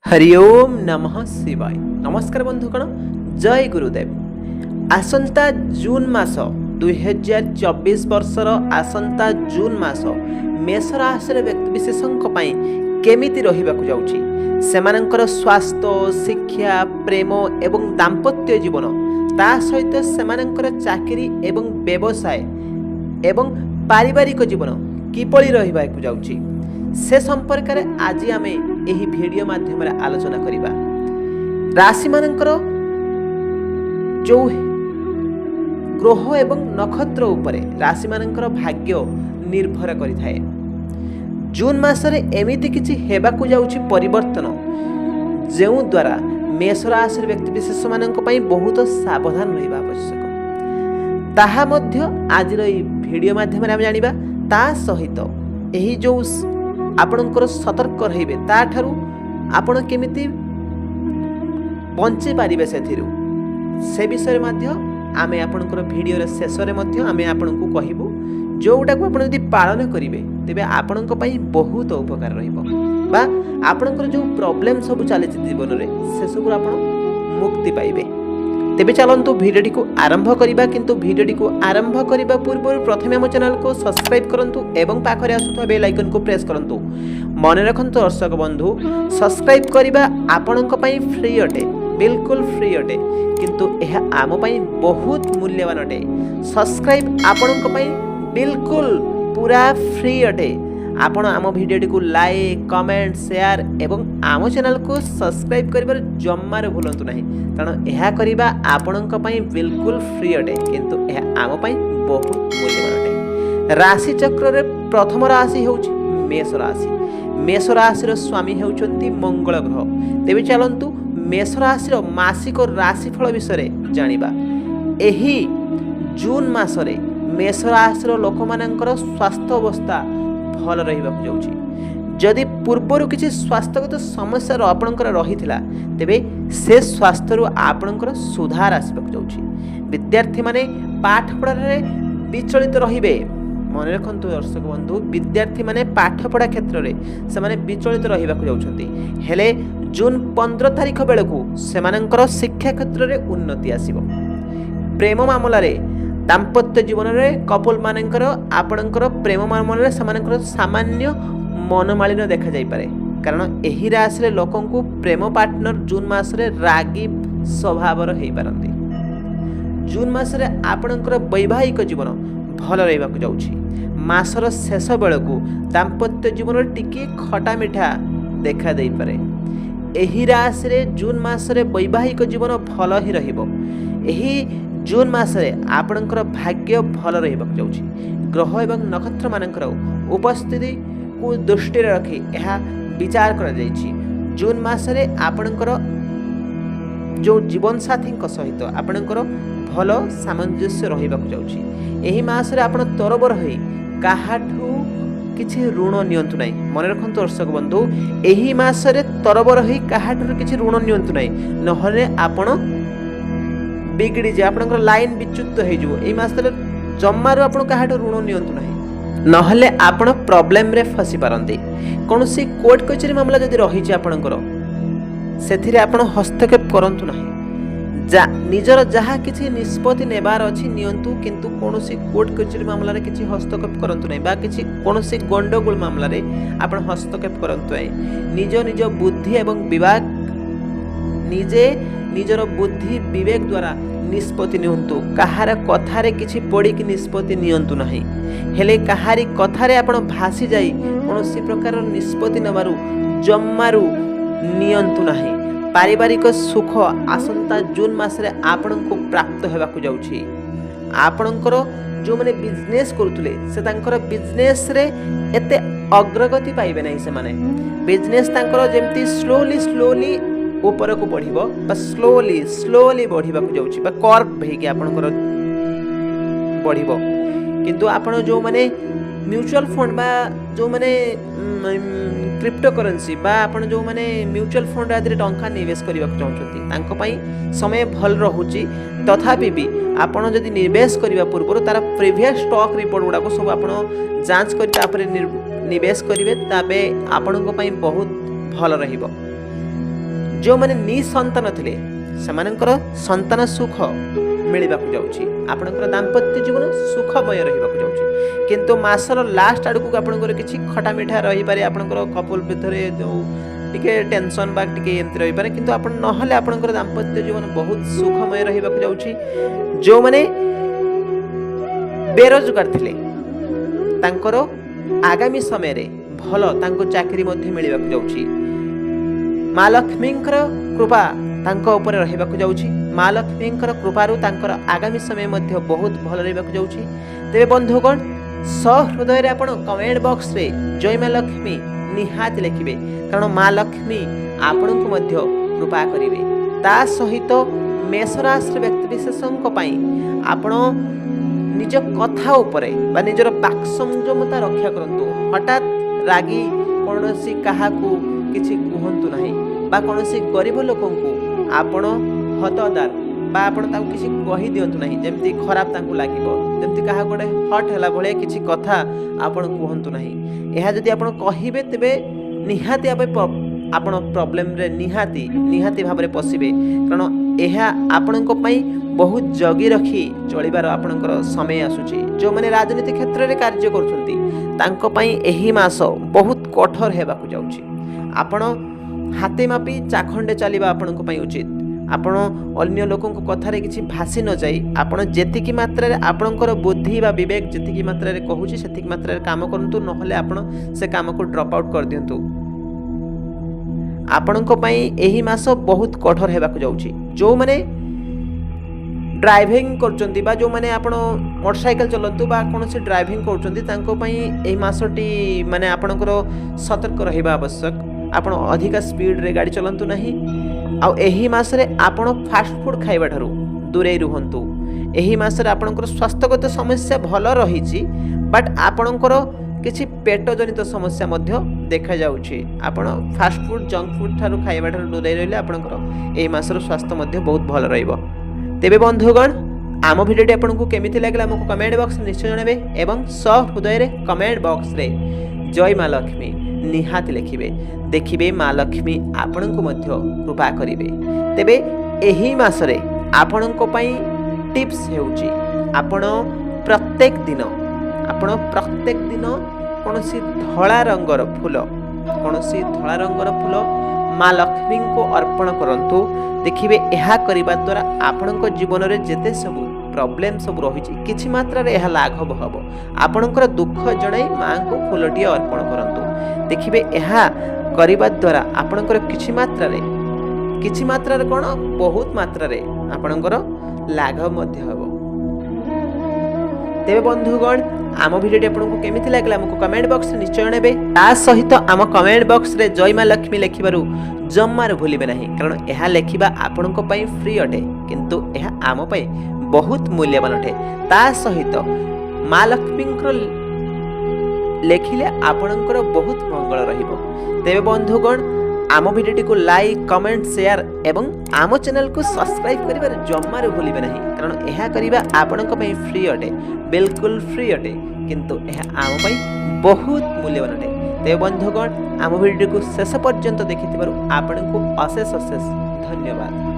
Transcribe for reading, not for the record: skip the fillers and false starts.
हरि ओम नमः शिवाय। नमस्कार बंधुगण, जय गुरुदेव। आसंता जून मास 2024 वर्षर आसंता जून मास मेष राशिर व्यक्तिविशेषଙ୍କ ପାଇଁ केमिति रहिबाकु जाउछि, सेमानंकर स्वास्थ्य, शिक्षा, प्रेम एवं दाम्पत्य जीवन, ता सहित सेमानंकर चाकरी एवं व्यवसाय एवं पारिवारिक जीवन किपरि रहिबाकु जाउछि से संपर्क में आज आम यही वीडियो माध्यम आलोचना करिबा। राशि मानकर जो ग्रह एवं नक्षत्र उपरे राशि मानकर भाग्य निर्भर करिथाए। जून मासरे एमिति किछि हेबाकु जाउछि परिवर्तन जो द्वारा मेष राशि व्यक्तिविशेष मानक पई बहुत सावधान रहिबा आवश्यक। ताहा मध्य आजिर ई वीडियो माध्यम आम जानिबा। ता सहित एही जो आपणकर सतर्क रहिबे ता ठारू आपण केमिति बंची पारिबे से विषय मध्य आमे आपणकर वीडियो रे शेष रे मध्य आमे आपणको कहिबु। जोटा को आपण यदि पालन करिवे तेबे आपणक पई बहुत उपकार रहिबो बा आपणकर जो प्रॉब्लम सब चले जीवन रे से सब आपण मुक्ति पाइबे। तेबे चलंतु वीडियोटी को आरंभ करिबा, किंतु वीडियोटी को आरंभ करिबा पूर्व प्रथमे हम चैनल को सब्सक्राइब करंतु एवं पाखरे आसुथबा बेल आइकन को प्रेस करंतु। मन रखंतु दर्शक बंधु, सब्सक्राइब करिबा आपणक पई फ्री अटे, बिल्कुल फ्री अटे, किंतु यह आम पई बहुत मूल्यवान अटे। सब्सक्राइब आपणक पई बिल्कुल पूरा फ्री अटे। आपण आम वीडियोटी को लाइक, कमेंट, शेयर एवं आम चैनल को सब्सक्राइब करिबार जम्मार भूलंतु नहीं, कारण यह करिबा आपणक पई बिल्कुल फ्री अटे, किंतु यह आम पई बहुत मूल्यवान अटे। राशि चक्र रे प्रथम राशि होउछि मेष राशि। मेष राशि रो स्वामी होउछंती मंगल ग्रह। तेबे चलंतु मेष राशि रो मासिक राशिफल विषय जानिबा। एही जून मासरे मेष राशि रो लोक मानकर स्वास्थ्य अवस्था भल रहिबाकु जाउछि। जदि पूर्वरु किछि स्वास्थ्यगत समस्या आपणकर रहिथिला तेबे से स्वास्थ्यरु आपणकर सुधार आसबाकु जाउछि। विद्यार्थी माने पाठ पढ़ा रे विचलित रहिबे। मन रखंतु दर्शक बंधु, विद्यार्थी माने पाठ पढ़ा क्षेत्र रे से माने विचलित रहिबाकु जाउछंती, हेले जून 15 तारिख बेलकु सेमानंकर शिक्षा क्षेत्र रे उन्नति आसीबो। प्रेम मामला रे दाम्पत्य जीवन में कपल मानकर आपणकर प्रेम मामला रे समानकर सामान्य मनमालिन देखा जाई पारे, कारण एही राशि रे लोकन को प्रेम पार्टनर जून मास रे रागी स्वभावर हेई पारंती। जून मास रे आपणकर वैवाहिक जीवन भल रहिबाकु जाउछि। मासर शेष बेलकु दाम्पत्य जीवन टिके खटा मिठा देखा देई पारे। एही राशि रे जून मास रे वैवाहिक जीवन भल ही रहिबो। एही जून मासरे आपणकर भाग्य भल रहिबाकु जाउछि। ग्रह एवं नक्षत्र मानकर उपस्थिति को दृष्टि रखी यह विचार करा जाइछि। जून मासरे आपणकर जो जीवन साथी सहित आपणकर भल सामंजस्य रहिबाकु जाउछि। एही मासरे आपण तरबर होई काहाठू किछि ऋण नियंतु नाही। मन रखंतु दर्शक बंधु, एही मासरे तरबर होई काहाठू किछि ऋण नियंतु नाही, नहले आपण बिगड़ी जे आपनकर लाइन विच्युत हो जिवो। एई मासरे जम्मारो आपण काहाठो ऋण नियंतु नाही, नहले आपण प्रॉब्लम रे फसी पारंती। कोनोसी कोर्ट कचेरी मामला जदि रही जे आपनकर सेथिरे आपण हस्तक्षेप करंतु नाही। निजर जहा किछि निष्पत्ति नेबार अछि नियंतु, किंतु कोनोसी कोर्ट कचेरी मामला रे किछि हस्तक्षेप करंतु नाही, बा किछि कोनोसी गंडगोल मामला रे आपण हस्तक्षेप करंतु नाही। निज बुद्धि एवं विवेक निजे निजर बुद्धि विवेक द्वारा निष्पत्ति नियंतु। कहार कथारे किछि पड़ी कि निष्पत्ति नियंतु नाही, हेले कहारी कथारे आपण भासी जाई कोनोसी प्रकार निष्पत्ति नबारु जम्मारु नियंतु नाही। पारिवारिक सुख आसंता जून मासरे आपणको प्राप्त हेबाकु जाउछि। आपणकर जो माने बिजनेस करूथले से तांकर बिजनेस रे एते अग्रगति पाइबे नाही। से माने बिजनेस तांकर जेमति स्लोली ऊपर को बढ़िबो बा स्लोली बढ़िबाकु जाउछि, बा कर्व हेके आपणकर बढ़िबो। किंतु आपण जो माने म्यूचुअल फंड बा जो माने क्रिप्टो करेंसी बा आपण जो माने म्यूचुअल फंड आदि टंका निवेश करबाकु चाहछथि तांको पई समय भल रहुछि। तथापि भी आपण जदि निवेश करबा पूर्व तार प्रीवियस स्टॉक रिपोर्ट गुडा को सब आपण जांच करि तापर निवेश करिवे, ताबे आपणको पई बहुत भल रहिबो। जो माने निसंतान थिले सेमानकर संतान सुख मिलिबाकु जाउछि आपनकर दाम्पत्य जीवन सुखमय रहिबाकु जाउछि किंतु मासर लास्ट आडकु आपनकर किछि खटा मिठा रहि पारे आपनकर कपल भितरे जो टिके टेंशन बा टिके एमति रहि पारे किंतु आपन नहले आपनकर दाम्पत्य जीवन बहुत सुखमय रहिबाकु जाउछि जो माने बेरोजगार थिले तांकर आगामी समय रे भलो तांको चाकरी मध्ये मिलिबाकु जाउछि माँ लक्ष्मींकर कृपा तांको ऊपर रहिबाकु जाउछि माँ लक्ष्मींकर कृपारु तांकर आगामी समय मध्ये बहुत भल रहिबाकु जाउछि तेबे बंधुगण सहृदय रे आपण कमेंट बॉक्स रे जय माँ लक्ष्मी निहात लिखिबे कारण माँ लक्ष्मी आपणको मध्ये कृपा करिवे ता सहित मेष राशि व्यक्ति विशेषଙ୍କ ପାଇଁ आपण निज कथा उपरे बा निजर वाक संयमता रक्षा करंतु हठात रागी कोनोसी काहाकू किछि कुहंतु नाही बा कोनोसी गरीब लोकंकू आपण हतदार बा आपण ताकू किछि कहि दियंतु नाही जेमति खराब ताकू लागिबो जेमति काहा गोटे हट हला भले किछि कथा आपण कुहंतु नाही एहा जदि आपण कहिबे तबे निहाती आपण प्रॉब्लम रे निहाती भाबरे पसिबे कारण एहा आपणको पई बहुत जगी रखी चलिबार आपणकर समय आसुची जो माने राजनीति क्षेत्र रे कार्य करछंती तांको पई एही मास बहुत कठोर हेबाकू जाउची आपण हाते मापी चाखंडे चलिबा आपणको पई उचित आपण अन्य लोकंको कथारे किछि भासी न जाई आपण जेतिकी मात्रा रे आपणकर बुद्धि बा विवेक जेतिकी मात्रा रे कहूची सेतिकी मात्रा रे काम करंतु नहले आपण से काम को ड्रॉप आउट कर दियंतु आपणको पई एही मास बहुत कठोर हेबाकू जाउची जो माने ड्राइविंग करचंती बा जो माने आपण मोटरसाइकल चलंतु बा कोनोसी ड्राइविंग करचंती तांको पई एही मासटी माने आपणकर सतर्क रहिबा आवश्यक आपण अधिक स्पीड रे गाड़ी चलंतु नाही आ एही मास रे आपण फास्ट फूड खाइबा ठारू दूरे रुहंतु एही मास रे आपणकर स्वास्थ्यगत समस्या भलो रहिची बट आपणकर किछि पेट जनित समस्या मध्य देखा जाउछि आपण फास्ट फूड जंक फूड ठारू खाइबा ठारू दूरे रहिले आपणकर एही मास रो स्वास्थ्य मध्य बहुत भलो रहइबो तेबे बंधुगण आम भिडियोटी आपको केमिति लागला हमको कमेंट बॉक्स निश्चय जानबे एवं सहृदय रे कमेंट बॉक्स रे जय माँ लक्ष्मी निहाती लिखिबे देखिबे माँ लक्ष्मी आपणको मध्य कृपा करिवे तेबे एही मासरे आपणको पई टिप्स हेउची आपण प्रत्येक दिन कोनोसी धळा रंगर फूल माँ लक्ष्मी को अर्पण करंतु देखिबे एहा करिबा द्वारा आपणको जीवन रे जेते सब प्रॉब्लम सब रहिछि किछि मात्रा रे एहा लाघव हबो आपणकर दुख जणाई माँ को फूलटी अर्पण करंतु देखिबे एहा करिबा द्वारा आपणकर किछि मात्रा रे कोन बहुत मात्रा रे आपणकर लाघव मध्य हबो तेबे बंधुगण आम भिडियोटी आपको केमिति लागला हमको कमेंट बॉक्स रे निश्चय जानबे ता सहित आम कमेंट बॉक्स रे जय माँ लक्ष्मी लिखिबारु जम्मार भूलिबे नाही कारण एहा लेखिबा आपणको पई फ्री अटे किंतु एहा आम पई बहुत मूल्यवान अटे ता सहित माँ लक्ष्मींकर लेखिले आपणकर बहुत मंगल रहिबो तेबे बंधुगण आम भिडियोटी को लाइक कमेंट शेयर एवं आम चैनल को सब्सक्राइब करिबार जम्मार भूलिबे नाही कारण एहा करिबा आपणको पई फ्री अटे बिल्कुल फ्री अटे किंतु एहा आम पई बहुत मूल्यवान अटे तेबे बंधुगण आम भिडियो को शेष पर्यंत देखिथिबारु आपणको अशेष धन्यवाद।